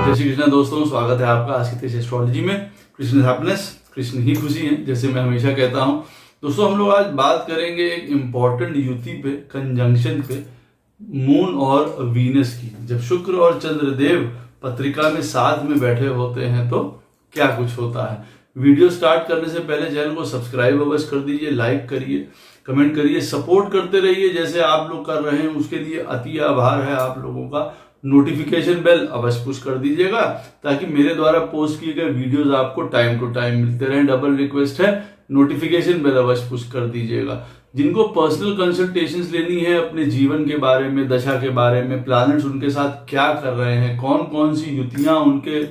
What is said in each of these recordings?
जय श्री कृष्ण दोस्तों, स्वागत है आपका आज की तेज एस्ट्रोलॉजी में। कृष्ण हैप्पीनेस, कृष्ण ही खुशी है, जैसे मैं हमेशा कहता हूं। दोस्तों हम लोग आज बात करेंगे एक इम्पॉर्टेंट युति पे, कंजंक्शन पे, मून और वीनस की। जब शुक्र और चंद्रदेव पत्रिका में साथ में बैठे होते हैं तो क्या कुछ होता है। वीडियो स्टार्ट करने से पहले चैनल को सब्सक्राइब अवश्य कर दीजिए, लाइक करिए, कमेंट करिए, सपोर्ट करते रहिए जैसे आप लोग कर रहे हैं। उसके लिए अति आभार है आप लोगों का। नोटिफिकेशन बेल अवश्य पुश कर दीजिएगा ताकि मेरे द्वारा पोस्ट किए गए वीडियोस आपको टाइम टू टाइम मिलते रहें। डबल रिक्वेस्ट है, नोटिफिकेशन बेल अवश्य पुश कर दीजिएगा। जिनको पर्सनल कंसल्टेशंस लेनी है अपने जीवन के बारे में, दशा के बारे में, प्लैनेट्स उनके साथ क्या कर रहे हैं, कौन कौन सी युतियां उनके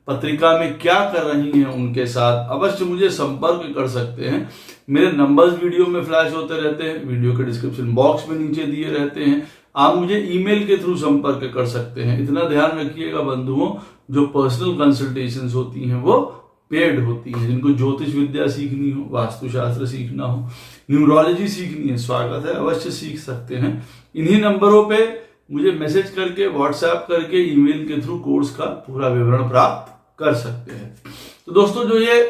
पत्रिका में क्या कर रही हैं उनके साथ, अवश्य मुझे संपर्क कर सकते हैं। मेरे नंबर्स वीडियो में फ्लैश होते रहते हैं, वीडियो के डिस्क्रिप्शन बॉक्स में नीचे दिए रहते हैं। आप मुझे ईमेल के थ्रू संपर्क कर सकते हैं। इतना ध्यान रखिएगा बंधुओं, जो पर्सनल कंसल्टेशंस होती हैं वो पेड होती हैं। जिनको ज्योतिष विद्या सीखनी हो, वास्तुशास्त्र सीखना हो, न्यूमरोलॉजी सीखनी है, स्वागत है, अवश्य सीख सकते हैं। इन्हीं नंबरों पे मुझे मैसेज करके, व्हाट्सएप करके, ईमेल के थ्रू कोर्स का पूरा विवरण प्राप्त कर सकते हैं। तो दोस्तों जो ये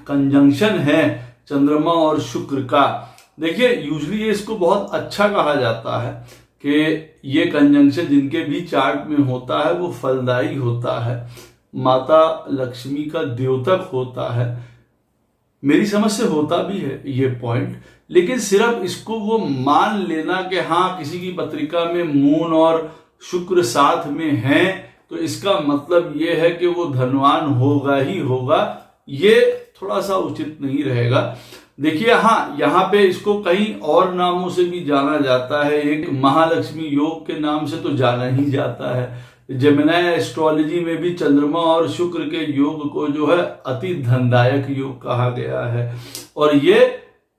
कंजंक्शन है चंद्रमा और शुक्र का, देखिए यूजुअली इसको बहुत अच्छा कहा जाता है कि ये कंजंक्शन जिनके भी चार्ट में होता है वो फलदायी होता है, माता लक्ष्मी का द्योतक होता है। मेरी समझ से होता भी है ये पॉइंट, लेकिन सिर्फ इसको वो मान लेना कि हाँ किसी की पत्रिका में मून और शुक्र साथ में हैं तो इसका मतलब ये है कि वो धनवान होगा ही होगा, ये थोड़ा सा उचित नहीं रहेगा। देखिए हाँ, यहाँ पे इसको कई और नामों से भी जाना जाता है। एक महालक्ष्मी योग के नाम से तो जाना ही जाता है। जेमिनी एस्ट्रोलॉजी में भी चंद्रमा और शुक्र के योग को जो है अति धनदायक योग कहा गया है और ये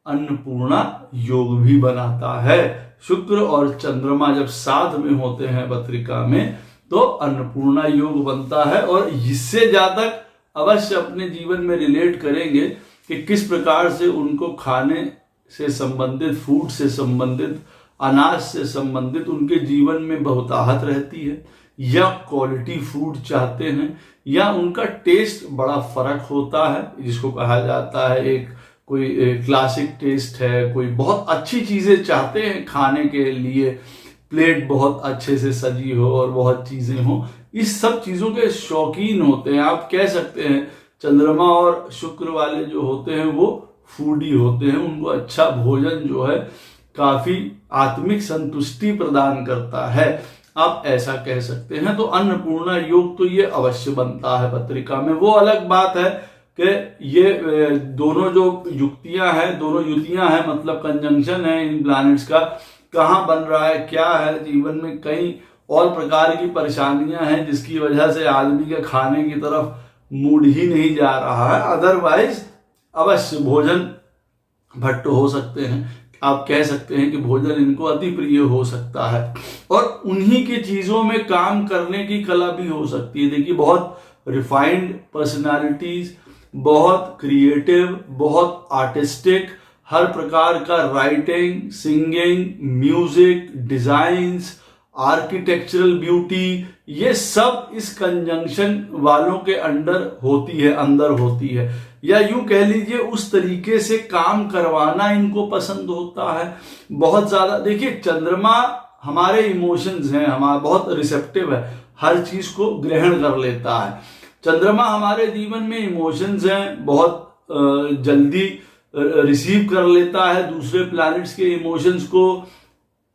अन्नपूर्णा योग भी बनाता है। शुक्र और चंद्रमा जब साथ में होते हैं पत्रिका में तो अन्नपूर्णा योग बनता है। और इससे जातक अवश्य अपने जीवन में रिलेट करेंगे कि किस प्रकार से उनको खाने से संबंधित, फूड से संबंधित, अनाज से संबंधित उनके जीवन में बहुताहत रहती है, या क्वालिटी फूड चाहते हैं, या उनका टेस्ट बड़ा फर्क होता है जिसको कहा जाता है एक कोई क्लासिक टेस्ट है, कोई बहुत अच्छी चीजें चाहते हैं खाने के लिए, प्लेट बहुत अच्छे से सजी हो और बहुत चीजें हो, इस सब चीजों के शौकीन होते हैं। आप कह सकते हैं चंद्रमा और शुक्र वाले जो होते हैं वो फूडी होते हैं, उनको अच्छा भोजन जो है काफी आत्मिक संतुष्टि प्रदान करता है, आप ऐसा कह सकते हैं। तो अन्नपूर्णा योग तो ये अवश्य बनता है पत्रिका में। वो अलग बात है कि ये दोनों जो युक्तियां हैं, दोनों युतियां हैं, मतलब कंजंक्शन है इन प्लैनेट्स का, कहाँ बन रहा है, क्या है, जीवन में कई और प्रकार की परेशानियां हैं जिसकी वजह से आदमी के खाने की तरफ मूड ही नहीं जा रहा है। अदरवाइज अवश्य भोजन भट्ट हो सकते हैं, आप कह सकते हैं कि भोजन इनको अति प्रिय हो सकता है और उन्हीं की चीजों में काम करने की कला भी हो सकती है। देखिए बहुत रिफाइंड पर्सनालिटीज, बहुत क्रिएटिव, बहुत आर्टिस्टिक, हर प्रकार का writing, singing, music, designs, architectural beauty, ये सब इस कंजंक्शन वालों के अंदर होती है, या यूं कह लीजिए उस तरीके से काम करवाना इनको पसंद होता है बहुत ज्यादा। देखिए चंद्रमा हमारे इमोशंस हैं, हमारा बहुत रिसेप्टिव है, हर चीज को ग्रहण कर लेता है। चंद्रमा हमारे जीवन में इमोशंस हैं, बहुत जल्दी रिसीव कर लेता है दूसरे प्लैनेट्स के इमोशंस को।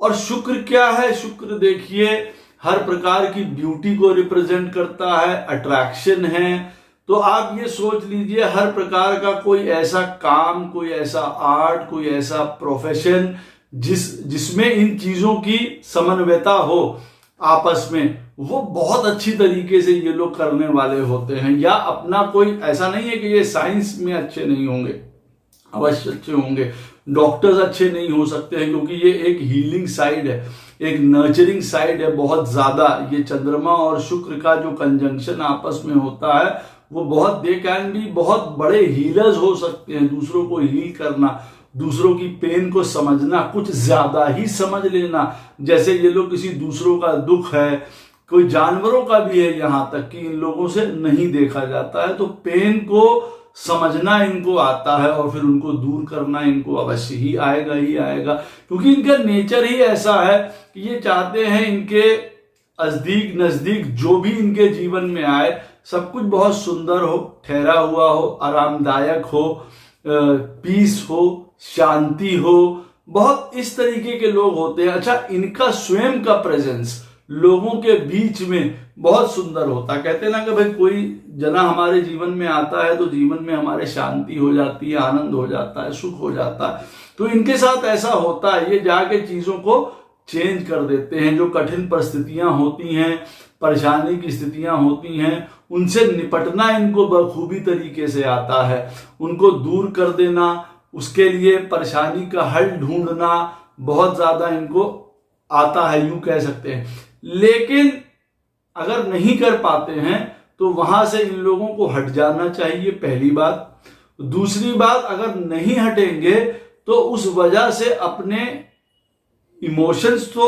और शुक्र क्या है, शुक्र देखिए हर प्रकार की ब्यूटी को रिप्रेजेंट करता है, अट्रैक्शन है। तो आप ये सोच लीजिए हर प्रकार का कोई ऐसा काम, कोई ऐसा आर्ट, कोई ऐसा प्रोफेशन जिसमें इन चीजों की समन्वयता हो आपस में, वो बहुत अच्छी तरीके से ये लोग करने वाले होते हैं। या अपना कोई ऐसा नहीं है कि ये साइंस में अच्छे नहीं होंगे, अवश्य अच्छे होंगे। डॉक्टर्स अच्छे नहीं हो सकते हैं क्योंकि ये एक हीलिंग साइड है, एक नर्चरिंग साइड है बहुत ज्यादा। ये चंद्रमा और शुक्र का जो कंजंक्शन आपस में होता है वो बहुत, दे कैन बी बहुत बड़े हीलर्स हो सकते हैं। दूसरों को हील करना, दूसरों की पेन को समझना, कुछ ज्यादा ही समझ लेना। जैसे ये लोग किसी दूसरों का दुख है, कोई जानवरों का भी है, यहाँ तक कि इन लोगों से नहीं देखा जाता है। तो पेन को समझना इनको आता है और फिर उनको दूर करना इनको अवश्य ही आएगा, क्योंकि इनका नेचर ही ऐसा है कि ये चाहते हैं इनके नजदीक नजदीक जो भी इनके जीवन में आए सब कुछ बहुत सुंदर हो, ठहरा हुआ हो, आरामदायक हो, पीस हो, शांति हो। बहुत इस तरीके के लोग होते हैं। अच्छा, इनका स्वयं का प्रेजेंस लोगों के बीच में बहुत सुंदर होता है। कहते हैं ना कि भाई कोई जना हमारे जीवन में आता है तो जीवन में हमारे शांति हो जाती है, आनंद हो जाता है, सुख हो जाता है। तो इनके साथ ऐसा होता है, ये जाके चीजों को चेंज कर देते हैं। जो कठिन परिस्थितियां होती हैं, परेशानी की स्थितियां होती हैं, उनसे निपटना इनको बखूबी तरीके से आता है। उनको दूर कर देना, उसके लिए परेशानी का हल ढूंढना बहुत ज्यादा इनको आता है, यूं कह सकते हैं। लेकिन अगर नहीं कर पाते हैं तो वहां से इन लोगों को हट जाना चाहिए, पहली बात। दूसरी बात, अगर नहीं हटेंगे तो उस वजह से अपने इमोशंस तो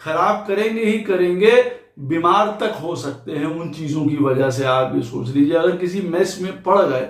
खराब करेंगे ही करेंगे, बीमार तक हो सकते हैं उन चीजों की वजह से। आप ये सोच लीजिए, अगर किसी मेस में पड़ गए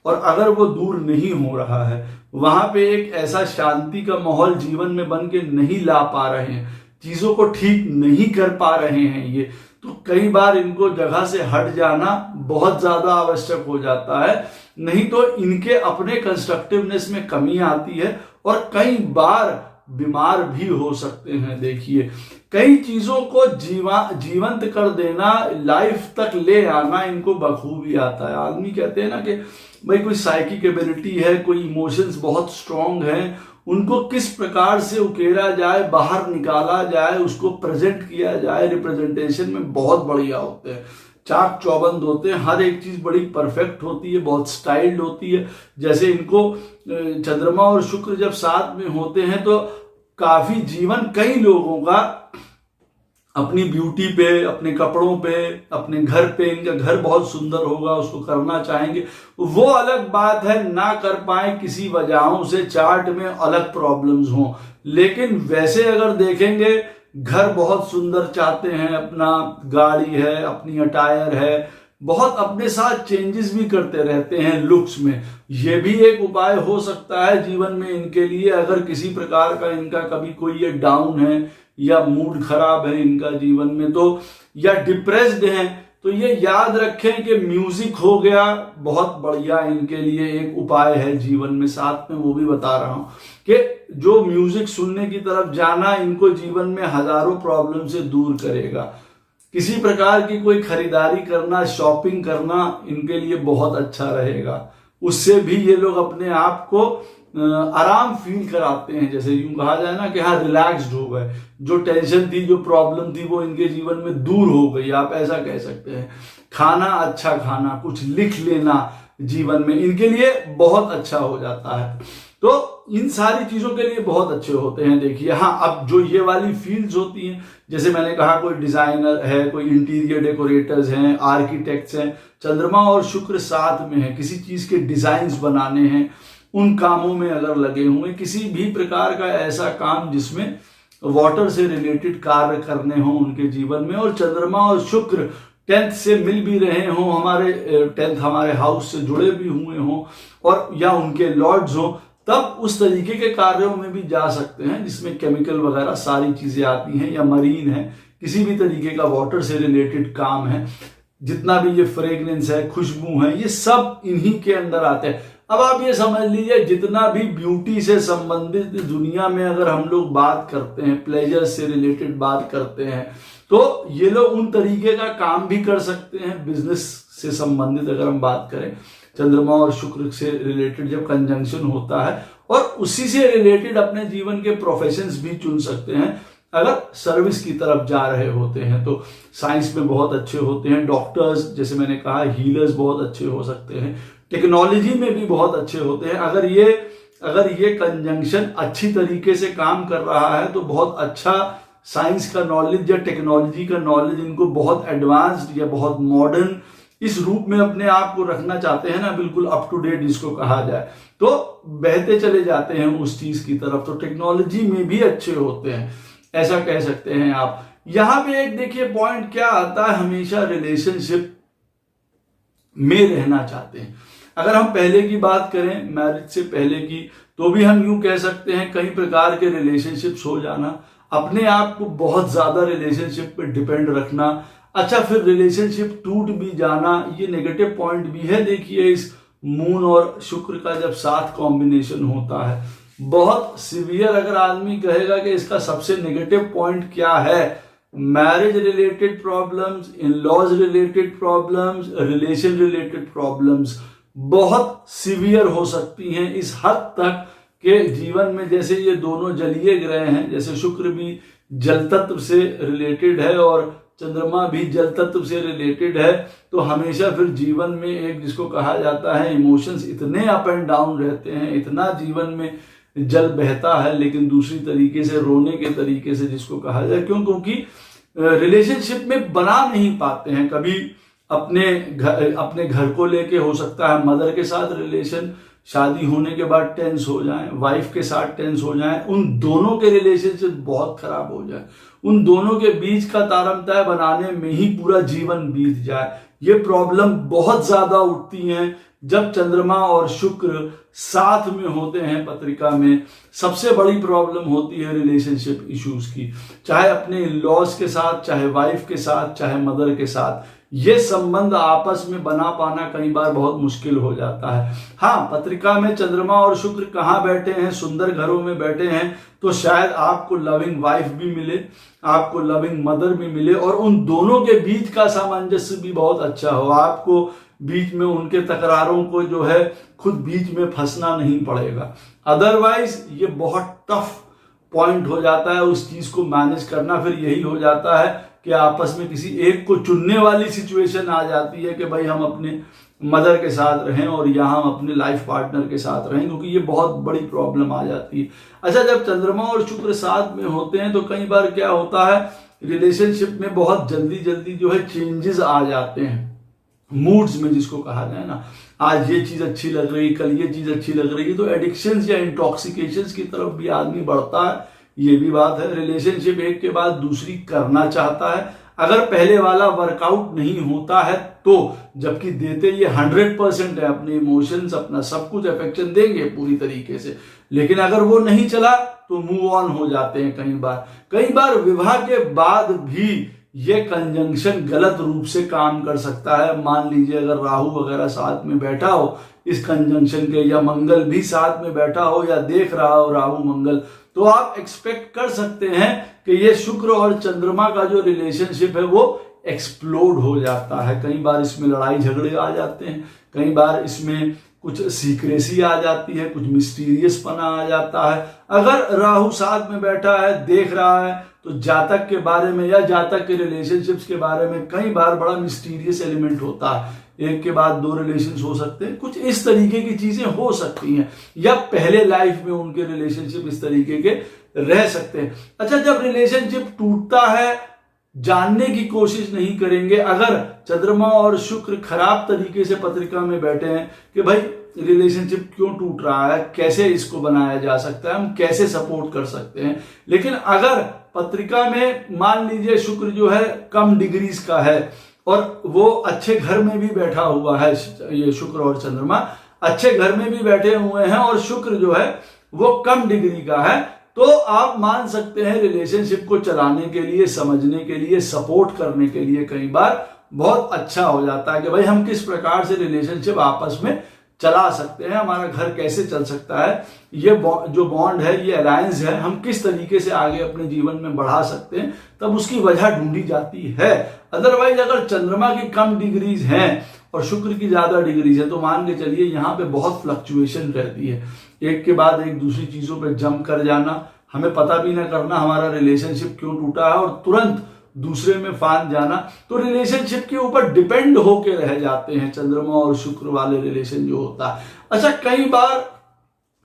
और अगर वो दूर नहीं हो रहा है, वहां पे एक ऐसा शांति का माहौल जीवन में बन के नहीं ला पा रहे हैं, चीजों को ठीक नहीं कर पा रहे हैं ये, तो कई बार इनको जगह से हट जाना बहुत ज्यादा आवश्यक हो जाता है। नहीं तो इनके अपने कंस्ट्रक्टिवनेस में कमी आती है और कई बार बीमार भी हो सकते हैं। देखिए, कई चीजों को जीवंत कर देना, लाइफ तक ले आना इनको बखूबी आता है। आदमी कहते हैं ना कि भाई कोई साइकिक एबिलिटी है, कोई इमोशंस बहुत स्ट्रांग है, उनको किस प्रकार से उकेरा जाए, बाहर निकाला जाए, उसको प्रेजेंट किया जाए, रिप्रेजेंटेशन में बहुत बढ़िया होते हैं, चाक चौबंद होते हैं, हर एक चीज बड़ी परफेक्ट होती है, बहुत स्टाइल्ड होती है। जैसे इनको चंद्रमा और शुक्र जब साथ में होते हैं तो काफी जीवन कई लोगों का अपनी ब्यूटी पे, अपने कपड़ों पे, अपने घर पे, इनका घर बहुत सुंदर होगा, उसको करना चाहेंगे, वो अलग बात है। ना कर पाए किसी वजहों से, चार्ट में अलग प्रॉब्लम्स हों, लेकिन वैसे अगर देखेंगे घर बहुत सुंदर चाहते हैं, अपना गाड़ी है, अपनी अटायर है, बहुत अपने साथ चेंजेस भी करते रहते हैं लुक्स में। ये भी एक उपाय हो सकता है जीवन में इनके लिए। अगर किसी प्रकार का इनका कभी कोई ये डाउन है या मूड खराब है इनका जीवन में, तो या डिप्रेस्ड हैं, तो ये याद रखें कि म्यूजिक हो गया बहुत बढ़िया इनके लिए एक उपाय है जीवन में। साथ में वो भी बता रहा हूं कि जो म्यूजिक सुनने की तरफ जाना इनको जीवन में हजारों प्रॉब्लम से दूर करेगा। किसी प्रकार की कोई खरीदारी करना, शॉपिंग करना इनके लिए बहुत अच्छा रहेगा। उससे भी ये लोग अपने आप को आराम फील कराते हैं। जैसे यूं कहा जाए ना कि हाँ, रिलैक्स्ड हो गए, जो टेंशन थी, जो प्रॉब्लम थी, वो इनके जीवन में दूर हो गई, आप ऐसा कह सकते हैं। खाना अच्छा खाना, कुछ लिख लेना जीवन में इनके लिए बहुत अच्छा हो जाता है। तो इन सारी चीजों के लिए बहुत अच्छे होते हैं। देखिए, हाँ, अब जो ये वाली फील्ड्स होती हैं, जैसे मैंने कहा कोई डिजाइनर है, कोई इंटीरियर डेकोरेटर्स हैं, आर्किटेक्ट्स हैं, चंद्रमा और शुक्र साथ में है, किसी चीज के डिजाइन्स बनाने हैं, उन कामों में अगर लगे हुए, किसी भी प्रकार का ऐसा काम जिसमें वाटर से रिलेटेड कार्य करने हो उनके जीवन में, और चंद्रमा और शुक्र 10th से मिल भी रहे हों, हमारे 10th हमारे हाउस से जुड़े भी हुए हों, और या उनके लॉर्ड्स हों, तब उस तरीके के कार्यों में भी जा सकते हैं जिसमें केमिकल वगैरह सारी चीजें आती हैं, या मरीन है, किसी भी तरीके का वाटर से रिलेटेड काम है, जितना भी ये फ्रेग्रेंस है, खुशबू है, ये सब इन्हीं के अंदर आते हैं। अब आप ये समझ लीजिए, जितना भी ब्यूटी से संबंधित दुनिया में अगर हम लोग बात करते हैं, प्लेजर से रिलेटेड बात करते हैं, तो ये लोग उन तरीके का काम भी कर सकते हैं। बिजनेस से संबंधित अगर हम बात करें, चंद्रमा और शुक्र से रिलेटेड जब कंजंक्शन होता है, और उसी से रिलेटेड अपने जीवन के प्रोफेशंस भी चुन सकते हैं अगर सर्विस की तरफ जा रहे होते हैं। तो साइंस में बहुत अच्छे होते हैं, डॉक्टर्स, जैसे मैंने कहा, हीलर्स बहुत अच्छे हो सकते हैं, टेक्नोलॉजी में भी बहुत अच्छे होते हैं। अगर ये कंजंक्शन अच्छी तरीके से काम कर रहा है तो बहुत अच्छा साइंस का नॉलेज या टेक्नोलॉजी का नॉलेज, इनको बहुत एडवांस्ड या बहुत मॉडर्न इस रूप में अपने आप को रखना चाहते हैं ना, बिल्कुल अप टू डेट जिसको कहा जाए, तो बहते चले जाते हैं उस चीज की तरफ। तो टेक्नोलॉजी में भी अच्छे होते हैं, ऐसा कह सकते हैं आप। यहां पे एक देखिए पॉइंट क्या आता है, हमेशा रिलेशनशिप में रहना चाहते हैं। अगर हम पहले की बात करें, मैरिज से पहले की, तो भी हम यूं कह सकते हैं कई प्रकार के रिलेशनशिप्स हो जाना, अपने आप को बहुत ज्यादा रिलेशनशिप पे डिपेंड रखना, अच्छा फिर रिलेशनशिप टूट भी जाना, ये नेगेटिव पॉइंट भी है। देखिए इस मून और शुक्र का जब साथ कॉम्बिनेशन होता है, बहुत सीवियर अगर आदमी कहेगा कि इसका सबसे नेगेटिव पॉइंट क्या है, marriage related problems, in laws related problems, relation related problems बहुत सीवियर हो सकती हैं, इस हद तक के जीवन में जैसे ये दोनों जलीय ग्रह हैं, जैसे शुक्र भी जल तत्व से रिलेटेड है और चंद्रमा भी जल तत्व से रिलेटेड है, तो हमेशा फिर जीवन में एक जिसको कहा जाता है इमोशंस इतने अप एंड डाउन रहते हैं, इतना जीवन में जल बहता है, लेकिन दूसरी तरीके से रोने के तरीके से जिसको कहा जाए, क्योंकि रिलेशनशिप में बना नहीं पाते हैं। कभी अपने घर को लेके हो सकता है मदर के साथ रिलेशन शादी होने के बाद टेंस हो जाए, वाइफ के साथ टेंस हो जाए, उन दोनों के रिलेशनशिप बहुत खराब हो जाए, उन दोनों के बीच का तारतम्य बनाने में ही पूरा जीवन बीत जाए। ये प्रॉब्लम बहुत ज्यादा उठती हैं जब चंद्रमा और शुक्र साथ में होते हैं पत्रिका में। सबसे बड़ी प्रॉब्लम होती है रिलेशनशिप इश्यूज की, चाहे अपने लॉज के साथ, चाहे वाइफ के साथ, चाहे मदर के साथ, ये संबंध आपस में बना पाना कई बार बहुत मुश्किल हो जाता है। हाँ, पत्रिका में चंद्रमा और शुक्र कहाँ बैठे हैं, सुंदर घरों में बैठे हैं, तो शायद आपको लविंग वाइफ भी मिले, आपको लविंग मदर भी मिले, और उन दोनों के बीच का सामंजस्य भी बहुत अच्छा हो, आपको बीच में उनके तकरारों को जो है खुद बीच में फंसना नहीं पड़ेगा। अदरवाइज ये बहुत टफ पॉइंट हो जाता है उस चीज को मैनेज करना। फिर यही हो जाता है कि आपस में किसी एक को चुनने वाली सिचुएशन आ जाती है कि भाई हम अपने मदर के साथ रहें और यहाँ हम अपने लाइफ पार्टनर के साथ रहें, क्योंकि ये बहुत बड़ी प्रॉब्लम आ जाती है। अच्छा, जब चंद्रमा और शुक्र साथ में होते हैं तो कई बार क्या होता है, रिलेशनशिप में बहुत जल्दी जल्दी जो है चेंजेस आ जाते हैं, मूड्स में जिसको कहा जाए ना, आज ये चीज अच्छी लग रही, कल ये चीज अच्छी लग रही है, तो एडिक्शंस या इंटॉक्सिकेशंस की तरफ भी आदमी बढ़ता है। ये भी बात है। रिलेशनशिप एक के बाद दूसरी करना चाहता है, अगर पहले वाला वर्कआउट नहीं होता है तो, जबकि देते ये 100% है, अपने इमोशंस, अपना सब कुछ अफेक्शन देंगे पूरी तरीके से, लेकिन अगर वो नहीं चला तो मूव ऑन हो जाते हैं। कई बार विवाह के बाद भी ये कंजंक्शन गलत रूप से काम कर सकता है। मान लीजिए अगर राहु वगैरह साथ में बैठा हो इस कंजंक्शन के, या मंगल भी साथ में बैठा हो या देख रहा हो राहु मंगल, तो आप एक्सपेक्ट कर सकते हैं कि ये शुक्र और चंद्रमा का जो रिलेशनशिप है वो एक्सप्लोड हो जाता है। कई बार इसमें लड़ाई झगड़े आ जाते हैं, कई बार इसमें कुछ सीक्रेसी आ जाती है, कुछ मिस्टीरियस पना आ जाता है। अगर राहु साथ में बैठा है, देख रहा है, तो जातक के बारे में या जातक के रिलेशनशिप्स के बारे में कई बार बड़ा मिस्टीरियस एलिमेंट होता है। एक के बाद दो रिलेशंस हो सकते हैं, कुछ इस तरीके की चीजें हो सकती हैं, या पहले लाइफ में उनके रिलेशनशिप इस तरीके के रह सकते हैं। अच्छा, जब रिलेशनशिप टूटता है, जानने की कोशिश नहीं करेंगे, अगर चंद्रमा और शुक्र खराब तरीके से पत्रिका में बैठे हैं कि भाई रिलेशनशिप क्यों टूट रहा है, कैसे इसको बनाया जा सकता है, हम कैसे सपोर्ट कर सकते हैं, लेकिन अगर पत्रिका में मान लीजिए शुक्र जो है कम डिग्रीज का है और वो अच्छे घर में भी बैठा हुआ है, ये शुक्र और चंद्रमा अच्छे घर में भी बैठे हुए हैं और शुक्र जो है वो कम डिग्री का है, तो आप मान सकते हैं रिलेशनशिप को चलाने के लिए, समझने के लिए, सपोर्ट करने के लिए कई बार बहुत अच्छा हो जाता है कि भाई हम किस प्रकार से रिलेशनशिप आपस में चला सकते हैं, हमारा घर कैसे चल सकता है, ये जो बॉन्ड है, ये अलायंस है, हम किस तरीके से आगे अपने जीवन में बढ़ा सकते हैं, तब उसकी वजह ढूंढी जाती है। अदरवाइज अगर चंद्रमा की कम डिग्रीज हैं और शुक्र की ज्यादा डिग्रीज है, तो मान के चलिए यहाँ पे बहुत फ्लक्चुएशन रहती है, एक के बाद एक दूसरी चीजों पे जंप कर जाना, हमें पता भी ना करना हमारा रिलेशनशिप क्यों टूटा है और तुरंत दूसरे में फांद जाना, तो रिलेशनशिप के ऊपर डिपेंड होके रह जाते हैं चंद्रमा और शुक्र वाले रिलेशन जो होता है। अच्छा, कई बार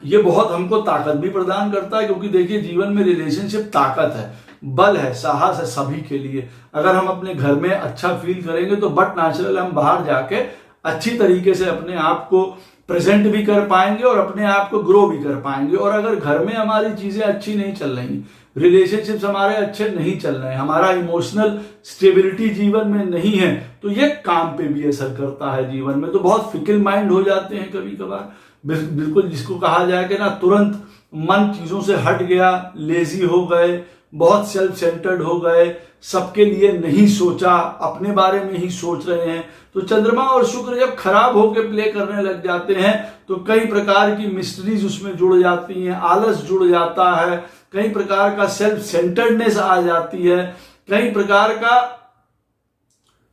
ये बहुत हमको ताकत भी प्रदान करता है, क्योंकि देखिए जीवन में रिलेशनशिप ताकत है, बल है, साहस है सभी के लिए। अगर हम अपने घर में अच्छा फील करेंगे तो बट नेचुरल हम बाहर जाके अच्छी तरीके से अपने आप को प्रेजेंट भी कर पाएंगे और अपने आप को ग्रो भी कर पाएंगे। और अगर घर में हमारी चीजें अच्छी नहीं चल रही, रिलेशनशिप्स हमारे अच्छे नहीं चल रहे हैं, हमारा इमोशनल स्टेबिलिटी जीवन में नहीं है, तो ये काम पे भी असर करता है जीवन में। तो बहुत फिकल माइंड हो जाते हैं कभी कभार, बिल्कुल जिसको कहा जाए कि ना तुरंत मन चीजों से हट गया, लेजी हो गए, बहुत सेल्फ सेंटर्ड हो गए, सबके लिए नहीं सोचा, अपने बारे में ही सोच रहे हैं। तो चंद्रमा और शुक्र जब खराब होकर प्ले करने लग जाते हैं तो कई प्रकार की मिस्ट्रीज उसमें जुड़ जाती हैं, आलस जुड़ जाता है, कई प्रकार का सेल्फ सेंटर्डनेस आ जाती है, कई प्रकार का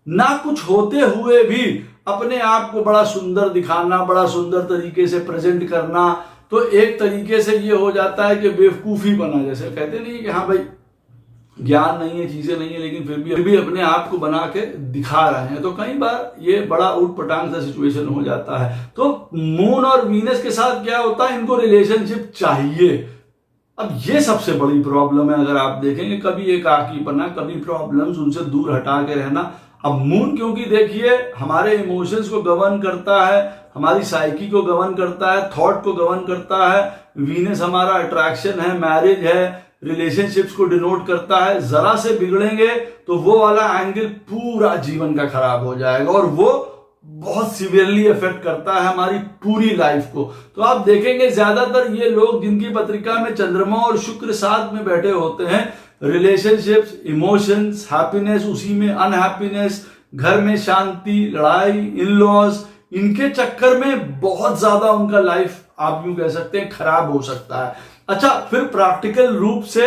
ना कुछ होते हुए भी अपने आप को बड़ा सुंदर दिखाना, बड़ा सुंदर तरीके से प्रेजेंट करना। तो एक तरीके से ये हो जाता है कि बेवकूफी बना, जैसे कहते नहीं कि हाँ भाई ज्ञान नहीं है, चीजें नहीं है, लेकिन फिर भी अपने आप को बना के दिखा रहे हैं। तो कई बार ये बड़ा ऊट पटांग सा सिचुएशन हो जाता है। तो मून और वीनस के साथ क्या होता है, इनको रिलेशनशिप चाहिए। अब ये सबसे बड़ी प्रॉब्लम है। अगर आप देखेंगे कभी एकाकीपना, कभी प्रॉब्लम्स, उनसे दूर हटा के रहना। अब मून क्योंकि देखिए हमारे इमोशंस को गवर्न करता है, हमारी साइकी को गवर्न करता है, थॉट को गवर्न करता है। वीनस हमारा अट्रैक्शन है, मैरिज है, रिलेशनशिप्स को डिनोट करता है। जरा से बिगड़ेंगे तो वो वाला एंगल पूरा जीवन का खराब हो जाएगा और वो बहुत सीवियरली इफेक्ट करता है हमारी पूरी लाइफ को। तो आप देखेंगे ज्यादातर ये लोग जिनकी पत्रिका में चंद्रमा और शुक्र साथ में बैठे होते हैं, रिलेशनशिप्स, इमोशंस, हैप्पीनेस, उसी में अनहैप्पीनेस, घर में शांति, लड़ाई, इन लॉज, इनके चक्कर में बहुत ज्यादा उनका लाइफ आप यूं कह सकते हैं खराब हो सकता है। अच्छा, फिर प्रैक्टिकल रूप से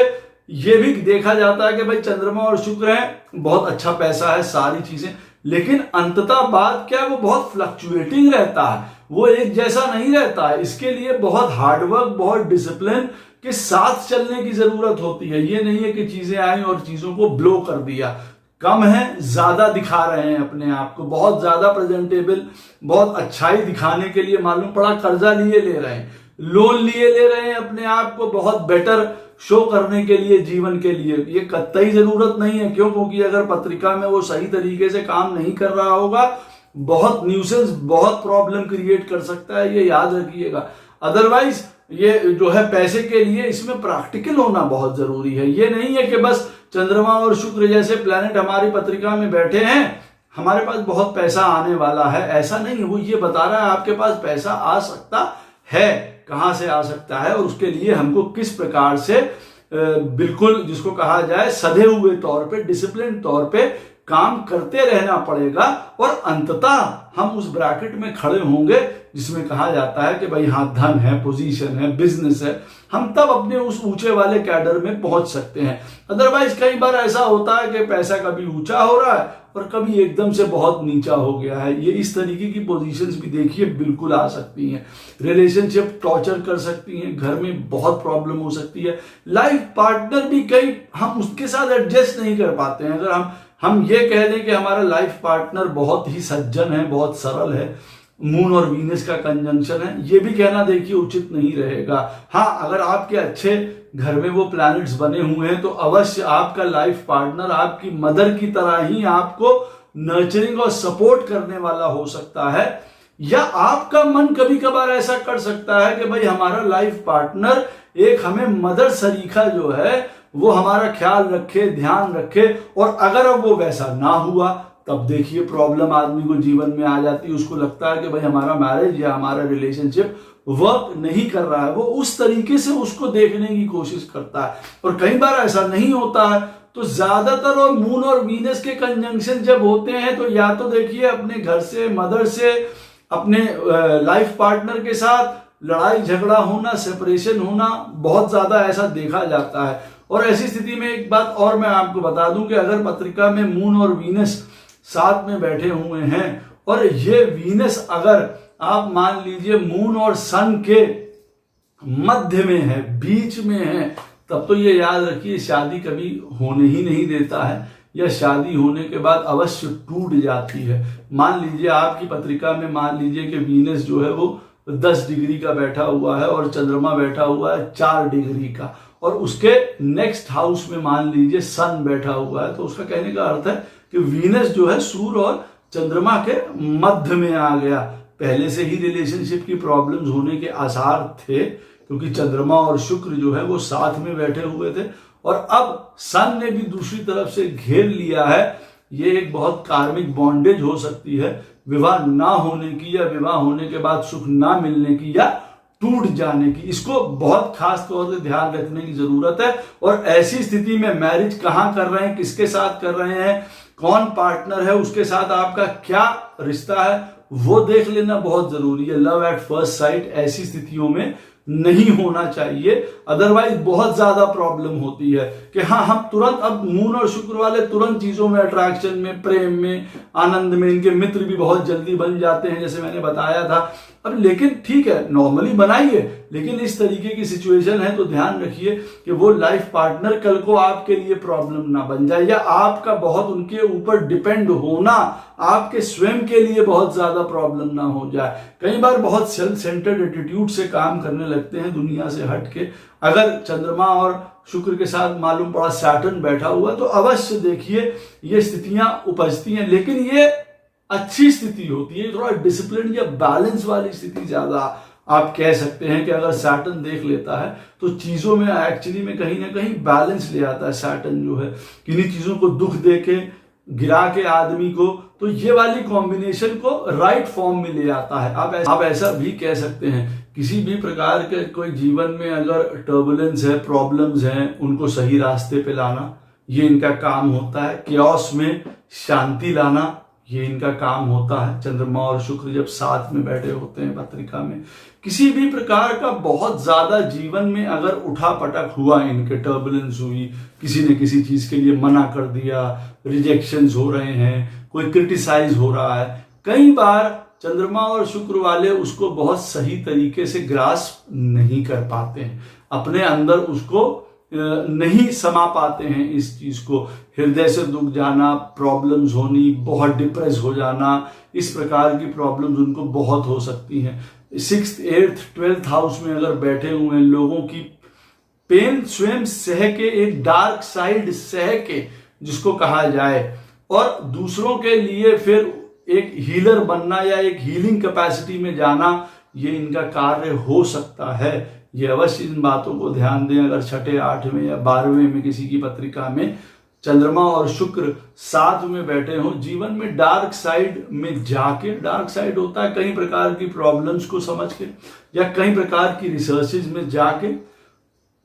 ये भी देखा जाता है कि भाई चंद्रमा और शुक्र है, बहुत अच्छा पैसा है, सारी चीजें, लेकिन अंततः बात क्या है, वो बहुत फ्लक्चुएटिंग रहता है, वो एक जैसा नहीं रहता है। इसके लिए बहुत हार्डवर्क, बहुत डिसिप्लिन के साथ चलने की जरूरत होती है। ये नहीं है कि चीजें आई और चीजों को ब्लो कर दिया। कम है, ज्यादा दिखा रहे हैं अपने आप को, बहुत ज्यादा प्रेजेंटेबल, बहुत अच्छाई दिखाने के लिए मालूम पड़ा कर्जा लिए ले रहे हैं, लोन लिए ले रहे हैं, अपने आप को बहुत बेटर शो करने के लिए, जीवन के लिए। ये कतई जरूरत नहीं है। क्यों? क्योंकि अगर पत्रिका में वो सही तरीके से काम नहीं कर रहा होगा, बहुत न्यूसेंस, बहुत प्रॉब्लम क्रिएट कर सकता है, ये याद रखिएगा। अदरवाइज ये जो है पैसे के लिए इसमें प्रैक्टिकल होना बहुत जरूरी है। ये नहीं है कि बस चंद्रमा और शुक्र जैसे प्लैनेट हमारी पत्रिका में बैठे हैं, हमारे पास बहुत पैसा आने वाला है, ऐसा नहीं। वो ये बता रहा है आपके पास पैसा आ सकता है, कहां से आ सकता है और उसके लिए हमको किस प्रकार से बिल्कुल जिसको कहा जाए सधे हुए तौर पे, डिसिप्लिन तौर पे काम करते रहना पड़ेगा। और अंततः हम उस ब्रैकेट में खड़े होंगे जिसमें कहा जाता है कि भाई हाँ, धन है, पोजीशन है, बिजनेस है, हम तब अपने उस ऊंचे वाले कैडर में पहुंच सकते हैं। अदरवाइज कई बार ऐसा होता है कि पैसा कभी ऊंचा हो रहा है और कभी एकदम से बहुत नीचा हो गया है। ये इस तरीके की पोजीशंस भी देखिए बिल्कुल आ सकती हैं। रिलेशनशिप टॉर्चर कर सकती हैं, घर में बहुत प्रॉब्लम हो सकती है। लाइफ पार्टनर भी कई हम उसके साथ एडजस्ट नहीं कर पाते हैं। अगर हम ये कह दें कि हमारा लाइफ पार्टनर बहुत ही सज्जन है, बहुत सरल है, मून और वीनस का कंजंक्शन है, ये भी कहना देखिए उचित नहीं रहेगा। हाँ, अगर आपके अच्छे घर में वो प्लैनेट्स बने हुए हैं तो अवश्य आपका लाइफ पार्टनर आपकी मदर की तरह ही आपको नर्चरिंग और सपोर्ट करने वाला हो सकता है। या आपका मन कभी कभार ऐसा कर सकता है कि भाई हमारा लाइफ पार्टनर एक हमें मदर सरीखा जो है वो हमारा ख्याल रखे, ध्यान रखे। और अगर अब वो वैसा ना हुआ तब देखिए प्रॉब्लम आदमी को जीवन में आ जाती है। उसको लगता है कि भाई हमारा मैरिज या हमारा रिलेशनशिप वर्क नहीं कर रहा है। वो उस तरीके से उसको देखने की कोशिश करता है और कई बार ऐसा नहीं होता है। तो ज्यादातर और मून और वीनस के कंजंक्शन जब होते हैं तो या तो देखिए अपने घर से, मदर से, अपने लाइफ पार्टनर के साथ लड़ाई झगड़ा होना, सेपरेशन होना, बहुत ज्यादा ऐसा देखा जाता है। और ऐसी स्थिति में एक बात और मैं आपको बता दूं कि अगर पत्रिका में मून और वीनस साथ में बैठे हुए हैं और ये वीनस अगर आप मान लीजिए मून और सन के मध्य में है, बीच में है, तब तो ये याद रखिए शादी कभी होने ही नहीं देता है या शादी होने के बाद अवश्य टूट जाती है। मान लीजिए आपकी पत्रिका में मान लीजिए कि वीनस जो है वो 10 डिग्री का बैठा हुआ है और चंद्रमा बैठा हुआ है 4 डिग्री का, और उसके नेक्स्ट हाउस में मान लीजिए सन बैठा हुआ है। तो उसका कहने का अर्थ है कि वीनस जो है सूर्य और चंद्रमा के मध्य में आ गया। पहले से ही रिलेशनशिप की प्रॉब्लम्स होने के आसार थे, क्योंकि चंद्रमा और शुक्र जो है वो साथ में बैठे हुए थे, और अब सन ने भी दूसरी तरफ से घेर लिया है। ये एक बहुत कार्मिक बॉन्डेज हो सकती है, विवाह ना होने की या विवाह होने के बाद सुख ना मिलने की या टूट जाने की। इसको बहुत खास तौर से ध्यान रखने की जरूरत है। और ऐसी स्थिति में मैरिज कहाँ कर रहे हैं, किसके साथ कर रहे हैं, कौन पार्टनर है, उसके साथ आपका क्या रिश्ता है, वो देख लेना बहुत जरूरी है। लव एट फर्स्ट साइट ऐसी स्थितियों में नहीं होना चाहिए, अदरवाइज बहुत ज्यादा प्रॉब्लम होती है कि हाँ हम तुरंत, अब मून और शुक्र वाले तुरंत चीजों में, अट्रैक्शन में, प्रेम में, आनंद में, इनके मित्र भी बहुत जल्दी बन जाते हैं जैसे मैंने बताया था। अब लेकिन ठीक है, नॉर्मली बनाइए, लेकिन इस तरीके की सिचुएशन है तो ध्यान रखिए कि वो लाइफ पार्टनर कल को आपके लिए प्रॉब्लम ना बन जाए, या आपका बहुत उनके ऊपर डिपेंड होना आपके स्वयं के लिए बहुत ज्यादा प्रॉब्लम ना हो जाए। कई बार बहुत सेल्फ सेंटर्ड एटीट्यूड से काम करने लगते हैं दुनिया से हट के। अगर चंद्रमा और शुक्र के साथ मालूम पड़ा सैटर्न बैठा हुआ तो अवश्य देखिए ये स्थितियां उपजती हैं, लेकिन ये अच्छी स्थिति होती है, थोड़ा डिसिप्लिन या बैलेंस वाली स्थिति ज्यादा आप कह सकते हैं कि अगर सैटर्न देख लेता है तो चीजों में एक्चुअली में कहीं ना कहीं बैलेंस ले आता है। सैटर्न जो है किन्हीं चीजों को दुख दे के गिरा के आदमी को, तो ये वाली कॉम्बिनेशन को राइट फॉर्म में ले आता है। आप ऐसा भी कह सकते हैं, किसी भी प्रकार के कोई जीवन में अगर टर्बुलेंस है, प्रॉब्लम्स हैं, उनको सही रास्ते पे लाना ये इनका काम होता है। केओस में शांति लाना ये इनका काम होता है। चंद्रमा और शुक्र जब साथ में बैठे होते हैं पत्रिका में, किसी भी प्रकार का बहुत ज्यादा जीवन में अगर उठा पटक हुआ, इनके टर्बुलेंस हुई, किसी ने किसी चीज के लिए मना कर दिया, रिजेक्शंस हो रहे हैं, कोई क्रिटिसाइज हो रहा है, कई बार चंद्रमा और शुक्र वाले उसको बहुत सही तरीके से ग्रास्प नहीं कर पाते हैं, अपने अंदर उसको नहीं समा पाते हैं इस चीज को। हृदय से दुख जाना, प्रॉब्लम्स होनी, बहुत डिप्रेस हो जाना, इस प्रकार की प्रॉब्लम्स उनको बहुत हो सकती हैं। 6th, 8th, 12th हाउस में अगर बैठे हुए हैं, लोगों की पेन स्वयं सह के, एक डार्क साइड सह के जिसको कहा जाए, और दूसरों के लिए फिर एक हीलर बनना या एक हीलिंग कैपेसिटी में जाना, ये इनका कार्य हो सकता है। ये अवश्य इन बातों को ध्यान दें। अगर 6ठे, 8वें या 12वें में किसी की पत्रिका में चंद्रमा और शुक्र साथ में बैठे हों, जीवन में डार्क साइड में जाके, डार्क साइड होता है कई प्रकार की प्रॉब्लम्स को समझ के या कई प्रकार की रिसर्चेज में जाके,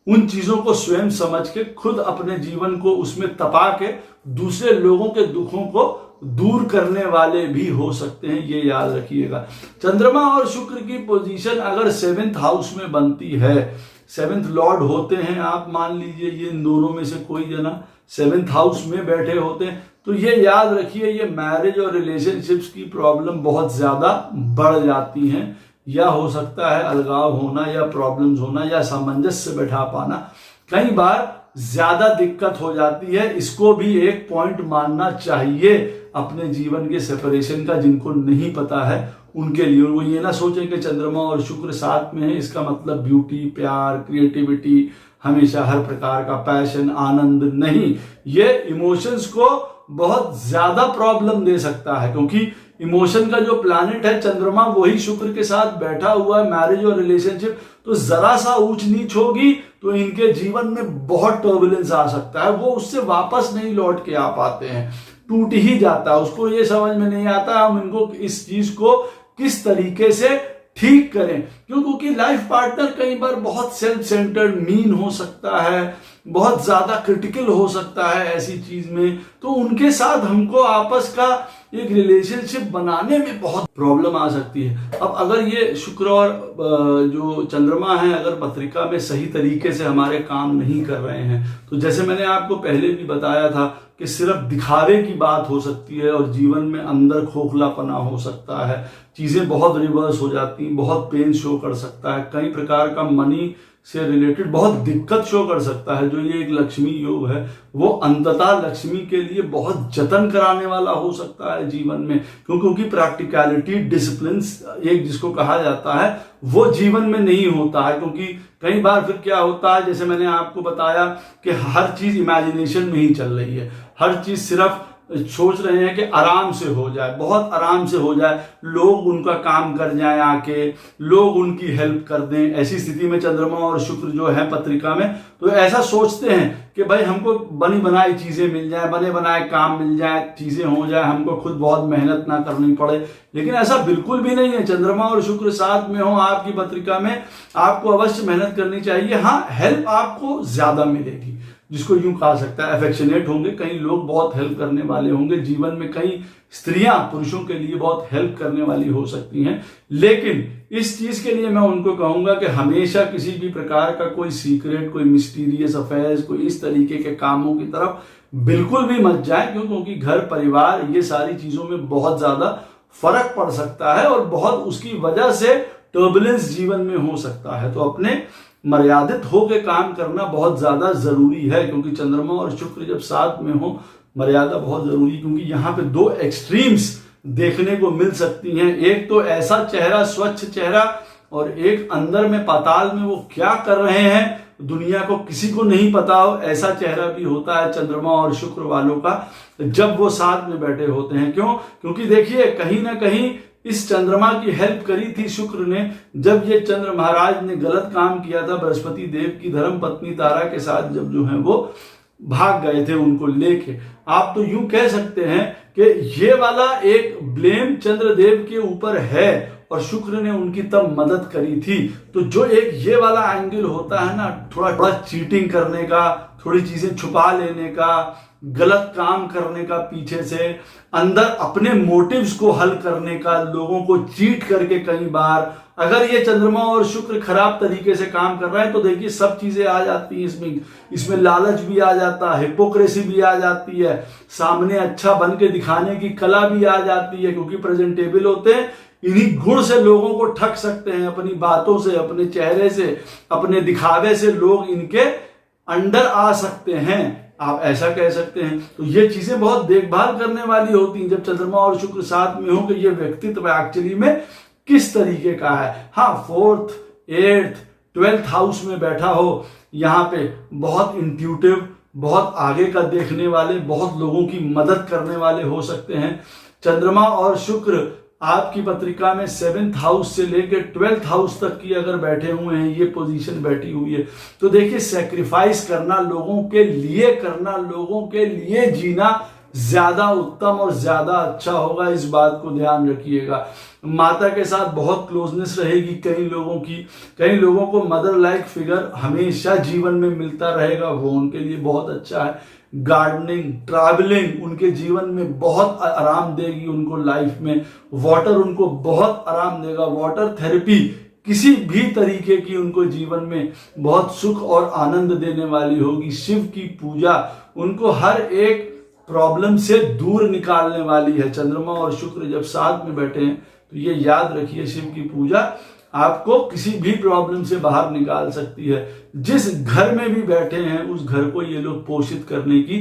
उन चीजों को स्वयं समझ के खुद अपने जीवन को उसमें तपा के दूसरे लोगों के दुखों को दूर करने वाले भी हो सकते हैं, ये याद रखिएगा। चंद्रमा और शुक्र की पोजीशन अगर 7th हाउस में बनती है, 7th लॉर्ड होते हैं, आप मान लीजिए ये इन दोनों में से कोई जना 7th हाउस में बैठे होते हैं, तो ये याद रखिए ये मैरिज और रिलेशनशिप्स की प्रॉब्लम बहुत ज्यादा बढ़ जाती हैं, या हो सकता है अलगाव होना या प्रॉब्लम्स होना या सामंजस्य बैठा पाना कई बार ज्यादा दिक्कत हो जाती है। इसको भी एक पॉइंट मानना चाहिए अपने जीवन के सेपरेशन का, जिनको नहीं पता है उनके लिए। वो ये ना सोचें कि चंद्रमा और शुक्र साथ में है इसका मतलब ब्यूटी, प्यार, क्रिएटिविटी, हमेशा हर प्रकार का पैशन, आनंद नहीं। ये इमोशंस को बहुत ज्यादा प्रॉब्लम दे सकता है, क्योंकि इमोशन का जो प्लैनेट है चंद्रमा, वही शुक्र के साथ बैठा हुआ है। मैरिज और रिलेशनशिप तो जरा सा ऊंच नीच होगी तो इनके जीवन में बहुत टर्बुलेंस आ सकता है, वो उससे वापस नहीं लौट के आ पाते हैं, टूट ही जाता है। उसको ये समझ में नहीं आता हम इनको इस चीज को किस तरीके से ठीक करें, क्योंकि लाइफ पार्टनर कई बार बहुत सेल्फ सेंटर्ड, मीन हो सकता है, बहुत ज्यादा क्रिटिकल हो सकता है ऐसी चीज में, तो उनके साथ हमको आपस का एक रिलेशनशिप बनाने में बहुत प्रॉब्लम आ सकती है। अब अगर ये शुक्र और जो चंद्रमा है अगर पत्रिका में सही तरीके से हमारे काम नहीं कर रहे हैं, तो जैसे मैंने आपको पहले भी बताया था कि सिर्फ दिखावे की बात हो सकती है और जीवन में अंदर खोखलापना हो सकता है, चीजें बहुत रिवर्स हो जाती हैं, बहुत पेन शो कर सकता है, कई प्रकार का मनी से रिलेटेड बहुत दिक्कत शो कर सकता है। जो ये एक लक्ष्मी योग है वो अंततः लक्ष्मी के लिए बहुत जतन कराने वाला हो सकता है जीवन में, क्योंकि प्रैक्टिकलिटी, डिसिप्लिन एक जिसको कहा जाता है वो जीवन में नहीं होता है। क्योंकि कई बार फिर क्या होता है, जैसे मैंने आपको बताया कि हर चीज इमेजिनेशन में ही चल रही है, हर चीज सिर्फ सोच रहे हैं कि आराम से हो जाए, बहुत आराम से हो जाए, लोग उनका काम कर जाएं, आके लोग उनकी हेल्प कर दें। ऐसी स्थिति में चंद्रमा और शुक्र जो है पत्रिका में, तो ऐसा सोचते हैं कि भाई हमको बनी बनाई चीजें मिल जाए, बने बनाए काम मिल जाए, चीजें हो जाए, हमको खुद बहुत मेहनत ना करनी पड़े। लेकिन ऐसा बिल्कुल भी नहीं है। चंद्रमा और शुक्र साथ में हो आपकी पत्रिका में, आपको अवश्य मेहनत करनी चाहिए। हाँ, हेल्प आपको ज्यादा मिलेगी, जिसको यूं कहा सकता है अफेक्शनेट होंगे, कई लोग बहुत हेल्प करने वाले होंगे। जीवन में कई स्त्रियां पुरुषों के लिए बहुत हेल्प करने वाली हो सकती हैं। लेकिन इस चीज के लिए मैं उनको कहूंगा कि हमेशा किसी भी प्रकार का कोई सीक्रेट, कोई मिस्टीरियस अफेयर्स, कोई इस तरीके के कामों की तरफ बिल्कुल भी मत जाए, क्योंकि घर परिवार ये सारी चीजों में बहुत ज्यादा फर्क पड़ सकता है और बहुत उसकी वजह से टर्बुलेंस जीवन में हो सकता है। तो अपने मर्यादित होकर काम करना बहुत ज्यादा जरूरी है, क्योंकि चंद्रमा और शुक्र जब साथ में हो, मर्यादा बहुत जरूरी, क्योंकि यहाँ पे दो एक्सट्रीम्स देखने को मिल सकती हैं। एक तो ऐसा चेहरा, स्वच्छ चेहरा, और एक अंदर में पाताल में वो क्या कर रहे हैं दुनिया को किसी को नहीं पता हो, ऐसा चेहरा भी होता है चंद्रमा और शुक्र वालों का जब वो साथ में बैठे होते हैं। क्यों? क्योंकि देखिए, कहीं ना कहीं इस चंद्रमा की हेल्प करी थी शुक्र ने, जब ये चंद्र महाराज ने गलत काम किया था बृहस्पति देव की धर्म पत्नी तारा के साथ, जब जो है वो भाग गए थे उनको लेके। आप तो यूं कह सकते हैं कि ये वाला एक ब्लेम चंद्रदेव के ऊपर है और शुक्र ने उनकी तब मदद करी थी। तो जो एक ये वाला एंगल होता है ना, थोड़ा चीटिंग करने का, थोड़ी चीजें छुपा लेने का, गलत काम करने का, पीछे से अंदर अपने मोटिव्स को हल करने का, लोगों को चीट करके कई बार, अगर ये चंद्रमा और शुक्र खराब तरीके से काम कर रहा है तो देखिए सब चीजें आ जाती हैं इसमें लालच भी आ जाता है, हिपोक्रेसी भी आ जाती है, सामने अच्छा बन के दिखाने की कला भी आ जाती है, क्योंकि प्रेजेंटेबल होते हैं। इन्हीं गुण से लोगों को ठग सकते हैं, अपनी बातों से, अपने चेहरे से, अपने दिखावे से लोग इनके अंडर आ सकते हैं, आप ऐसा कह सकते हैं। तो ये चीजें बहुत देखभाल करने वाली होती हैं जब चंद्रमा और शुक्र साथ में हो कि ये व्यक्तित्व एक्चुअली में किस तरीके का है। हाँ, 4th, 8th, 12th हाउस में बैठा हो, यहाँ पे बहुत इंट्यूटिव, बहुत आगे का देखने वाले, बहुत लोगों की मदद करने वाले हो सकते हैं। चंद्रमा और शुक्र आपकी पत्रिका में 7th हाउस से लेकर 12th हाउस तक की अगर बैठे हुए हैं, ये पोजीशन बैठी हुई है, तो देखिए सैक्रिफाइस करना, लोगों के लिए करना, लोगों के लिए जीना ज्यादा उत्तम और ज्यादा अच्छा होगा। इस बात को ध्यान रखिएगा। माता के साथ बहुत क्लोजनेस रहेगी कई लोगों की, कई लोगों को मदर लाइक फिगर हमेशा जीवन में मिलता रहेगा, वो उनके लिए बहुत अच्छा है। गार्डनिंग, ट्रैवलिंग उनके जीवन में बहुत आराम देगी उनको लाइफ में। वाटर उनको बहुत आराम देगा, वाटर थेरेपी किसी भी तरीके की उनको जीवन में बहुत सुख और आनंद देने वाली होगी। शिव की पूजा उनको हर एक प्रॉब्लम से दूर निकालने वाली है। चंद्रमा और शुक्र जब साथ में बैठे हैं तो ये याद रखिए, शिव की पूजा आपको किसी भी प्रॉब्लम से बाहर निकाल सकती है। जिस घर में भी बैठे हैं उस घर को ये लोग पोषित करने की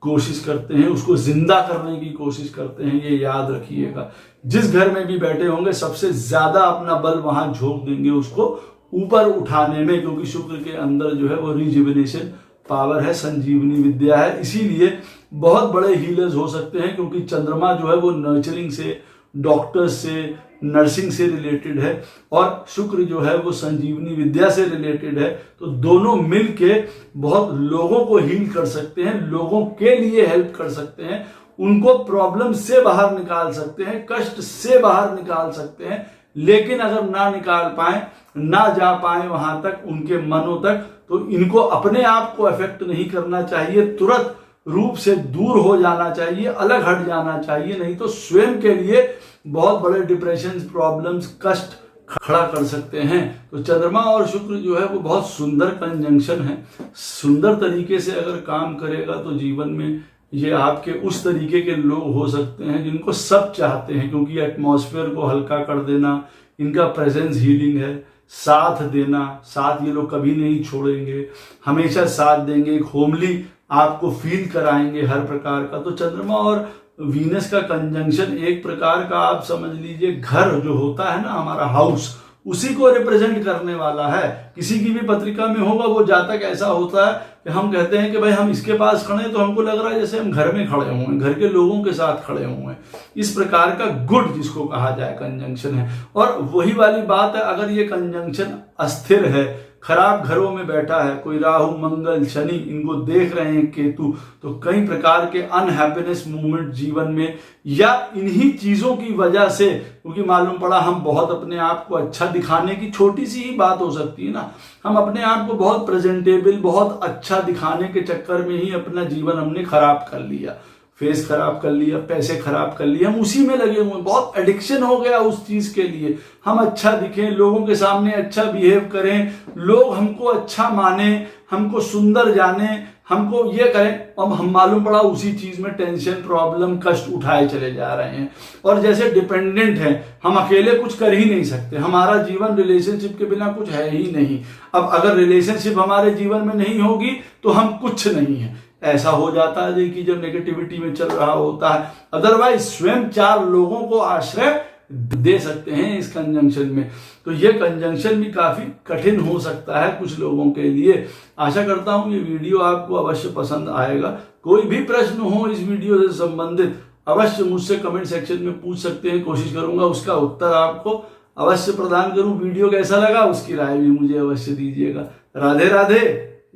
कोशिश करते हैं, उसको जिंदा करने की कोशिश करते हैं, ये याद रखिएगा। जिस घर में भी बैठे होंगे सबसे ज्यादा अपना बल वहां झोंक देंगे उसको ऊपर उठाने में, क्योंकि शुक्र के अंदर जो है वो रिजुविनेशन पावर है, संजीवनी विद्या है। इसीलिए बहुत बड़े हीलर्स हो सकते हैं, क्योंकि चंद्रमा जो है वो नर्चरिंग से, डॉक्टर्स से, नर्सिंग से रिलेटेड है और शुक्र जो है वो संजीवनी विद्या से रिलेटेड है। तो दोनों मिलके बहुत लोगों को हील कर सकते हैं, लोगों के लिए हेल्प कर सकते हैं, उनको प्रॉब्लम से बाहर निकाल सकते हैं, कष्ट से बाहर निकाल सकते हैं। लेकिन अगर ना निकाल पाए, ना जा पाए वहां तक, उनके मनों तक, तो इनको अपने आप को अफेक्ट नहीं करना चाहिए, तुरंत रूप से दूर हो जाना चाहिए, अलग हट जाना चाहिए, नहीं तो स्वयं के लिए बहुत बड़े डिप्रेशन, प्रॉब्लम्स, कष्ट खड़ा कर सकते हैं। तो चंद्रमा और शुक्र जो है वो बहुत सुंदर कंजंक्शन है। सुंदर तरीके से अगर काम करेगा तो जीवन में ये आपके उस तरीके के लोग हो सकते हैं जिनको सब चाहते हैं, क्योंकि एटमॉस्फेयर को हल्का कर देना, इनका प्रेजेंस हीलिंग है, साथ देना, साथ ये लोग कभी नहीं छोड़ेंगे, हमेशा साथ देंगे, एक होमली आपको फील कराएंगे हर प्रकार का। तो चंद्रमा और वीनस का कंजंक्शन एक प्रकार का आप समझ लीजिए घर जो होता है ना हमारा हाउस, उसी को रिप्रेजेंट करने वाला है। किसी की भी पत्रिका में होगा वो जातक ऐसा होता है कि हम कहते हैं कि भाई हम इसके पास खड़े हैं तो हमको लग रहा है जैसे हम घर में खड़े हुए हैं, घर के लोगों के साथ खड़े हुए हैं। इस प्रकार का गुड जिसको कहा जाए कंजंक्शन है। और वही वाली बात है, अगर ये कंजंक्शन अस्थिर है, खराब घरों में बैठा है, कोई राहु मंगल शनि इनको देख रहे हैं केतु, तो कई प्रकार के अनहैप्पीनेस मूवमेंट जीवन में या इन्हीं चीजों की वजह से, क्योंकि मालूम पड़ा हम बहुत अपने आप को अच्छा दिखाने की छोटी सी ही बात हो सकती है ना, हम अपने आप को बहुत प्रेजेंटेबल बहुत अच्छा दिखाने के चक्कर में ही अपना जीवन हमने खराब कर लिया, फेस खराब कर लिया, पैसे खराब कर लिए, हम उसी में लगे हुए, बहुत एडिक्शन हो गया उस चीज के लिए। हम अच्छा दिखें, लोगों के सामने अच्छा बिहेव करें, लोग हमको अच्छा माने, हमको सुंदर जाने, हमको ये करें, अब हम मालूम पड़ा उसी चीज में टेंशन प्रॉब्लम कष्ट उठाए चले जा रहे हैं। और जैसे डिपेंडेंट हैं, हम अकेले कुछ कर ही नहीं सकते, हमारा जीवन रिलेशनशिप के बिना कुछ है ही नहीं। अब अगर रिलेशनशिप हमारे जीवन में नहीं होगी तो हम कुछ नहीं है, ऐसा हो जाता है देखिए जब नेगेटिविटी में चल रहा होता है। अदरवाइज स्वयं 4 लोगों को आश्रय दे सकते हैं इस कंजंक्शन में। तो ये कंजंक्शन भी काफी कठिन हो सकता है कुछ लोगों के लिए। आशा करता हूं ये वीडियो आपको अवश्य पसंद आएगा। कोई भी प्रश्न हो इस वीडियो से संबंधित अवश्य मुझसे कमेंट सेक्शन में पूछ सकते हैं, कोशिश करूंगा उसका उत्तर आपको अवश्य प्रदान करूं। वीडियो कैसा लगा उसकी राय भी मुझे अवश्य दीजिएगा। राधे राधे,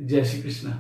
जय श्री कृष्ण।